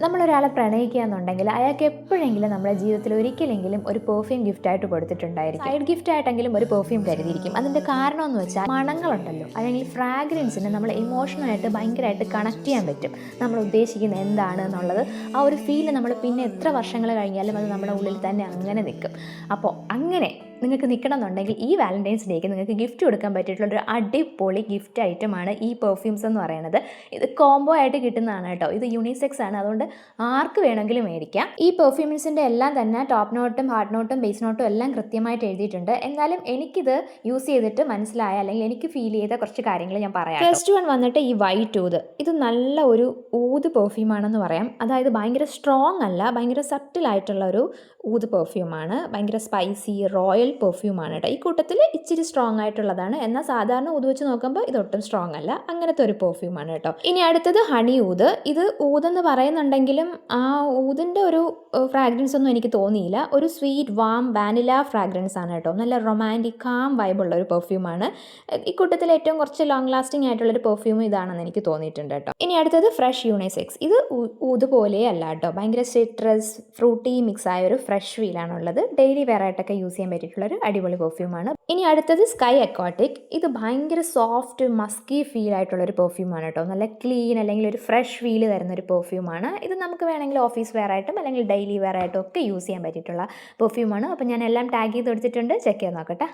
നമ്മളൊരാളെ പ്രണയിക്കുകയെന്നുണ്ടെങ്കിൽ അയാൾക്ക് എപ്പോഴെങ്കിലും നമ്മുടെ ജീവിതത്തിൽ ഒരിക്കലെങ്കിലും ഒരു പെർഫ്യൂം ഗിഫ്റ്റായിട്ട് കൊടുത്തിട്ടുണ്ടായിരിക്കും. സൈഡ് ഗിഫ്റ്റായിട്ടെങ്കിലും ഒരു പെർഫ്യൂം കരുതിയിരിക്കും. അതിൻ്റെ കാരണം എന്ന് വെച്ചാൽ മണങ്ങളുണ്ടല്ലോ, അല്ലെങ്കിൽ ഫ്രാഗ്രൻസിന് നമ്മൾ ഇമോഷണലായിട്ട് ഭയങ്കരമായിട്ട് കണക്ട് ചെയ്യാൻ പറ്റും. നമ്മൾ ഉദ്ദേശിക്കുന്നത് എന്താണ് എന്നുള്ളത് ആ ഒരു ഫീൽ നമ്മൾ പിന്നെ എത്ര വർഷങ്ങൾ കഴിഞ്ഞാലും അത് നമ്മുടെ ഉള്ളിൽ തന്നെ അങ്ങനെ നിൽക്കും. അപ്പോൾ അങ്ങനെ നിങ്ങൾക്ക് നിൽക്കണം എന്നുണ്ടെങ്കിൽ ഈ വാലൻറ്റൈൻസ് ഡേക്ക് നിങ്ങൾക്ക് ഗിഫ്റ്റ് കൊടുക്കാൻ പറ്റിയിട്ടുള്ളൊരു അടിപൊളി ഗിഫ്റ്റ് ഐറ്റമാണ് ഈ പെർഫ്യൂംസ് എന്ന് പറയുന്നത്. ഇത് കോംബോ ആയിട്ട് കിട്ടുന്നതാണ് കേട്ടോ. ഇത് യൂണിസെക്സ് ആണ്, അതുകൊണ്ട് ആർക്ക് വേണമെങ്കിലും മേടിക്കാം. ഈ പെർഫ്യൂംസിൻ്റെ എല്ലാം തന്നെ ടോപ്പ് നോട്ടും ഹാർഡ് നോട്ടും ബേസ് നോട്ടും എല്ലാം കൃത്യമായിട്ട് എഴുതിയിട്ടുണ്ട്. എന്നാലും എനിക്കിത് യൂസ് ചെയ്തിട്ട് മനസ്സിലായ അല്ലെങ്കിൽ എനിക്ക് ഫീൽ ചെയ്ത കുറച്ച് കാര്യങ്ങൾ ഞാൻ പറയാം. ഫസ്റ്റ് വൺ വന്നിട്ട് ഈ വൈറ്റ് ഊത്. ഇത് നല്ല ഒരു ഊത് പെർഫ്യൂമാണെന്ന് പറയാം. അതായത് ഭയങ്കര സ്ട്രോങ് അല്ല, ഭയങ്കര സട്ടിലായിട്ടുള്ള ഒരു ഊത് പെർഫ്യൂമാണ്. ഭയങ്കര സ്പൈസി റോയൽ പെർഫ്യൂമാണ് കേട്ടോ. ഈ കൂട്ടത്തിൽ ഇച്ചിരി സ്ട്രോങ് ആയിട്ടുള്ളതാണ്. എന്നാൽ സാധാരണ ഊത് വെച്ച് നോക്കുമ്പോൾ ഇതൊട്ടും സ്ട്രോങ് അല്ല, അങ്ങനത്തെ ഒരു പെർഫ്യൂമാണ് കേട്ടോ. ഇനി അടുത്തത് ഹണി ഊത്. ഇത് ഊതെന്ന് പറയുന്നുണ്ടെങ്കിലും ആ ഊതിൻ്റെ ഒരു ഫ്രാഗ്രൻസ് ഒന്നും എനിക്ക് തോന്നിയില്ല. ഒരു സ്വീറ്റ് വാം വാനില ഫ്രാഗ്രൻസ് ആണ് കേട്ടോ. നല്ല റൊമാൻറ്റിക് കാം വൈബുള്ള ഒരു പെർഫ്യൂമാണ്. ഈ കൂട്ടത്തിൽ ഏറ്റവും കുറച്ച് ലോങ് ലാസ്റ്റിംഗ് ആയിട്ടുള്ളൊരു പെർഫ്യൂം ഇതാണെന്ന് എനിക്ക് തോന്നിയിട്ടുണ്ട് കേട്ടോ. ഇനി അടുത്തത് ഫ്രഷ് യൂണിസെക്സ്. ഇത് ഊത് പോലെ അല്ല കേട്ടോ. ഭയങ്കര സിട്രസ് ഫ്രൂട്ടി മിക്സ് ആയ ഒരു ഫ്രഷ് ഫീലാണുള്ളത്. ഡെയിലി വെയർ ആയിട്ടൊക്കെ യൂസ് ചെയ്യാൻ പറ്റിയിട്ടുള്ളൊരു അടിപൊളി പെർഫ്യൂമാണ്. ഇനി അടുത്തത് സ്കൈ അക്വാട്ടിക്. ഇത് ഭയങ്കര സോഫ്റ്റ് മസ്കി ഫീൽ ആയിട്ടുള്ളൊരു പെർഫ്യൂമാണ് കേട്ടോ. നല്ല ക്ലീൻ അല്ലെങ്കിൽ ഒരു ഫ്രഷ് ഫീൽ തരുന്നൊരു പെർഫ്യൂമാണ്. ഇത് നമുക്ക് വേണമെങ്കിൽ ഓഫീസ് വെയർ ആയിട്ടും അല്ലെങ്കിൽ ഡെയിലി വെയർ ആയിട്ടും ഒക്കെ യൂസ് ചെയ്യാൻ പറ്റിയിട്ടുള്ള പെർഫ്യൂമാണ്. അപ്പോൾ ഞാൻ എല്ലാം ടാഗ് ചെയ്ത് കൊടുത്തിട്ടുണ്ട്, ചെക്ക് ചെയ്ത് നോക്കട്ടെ.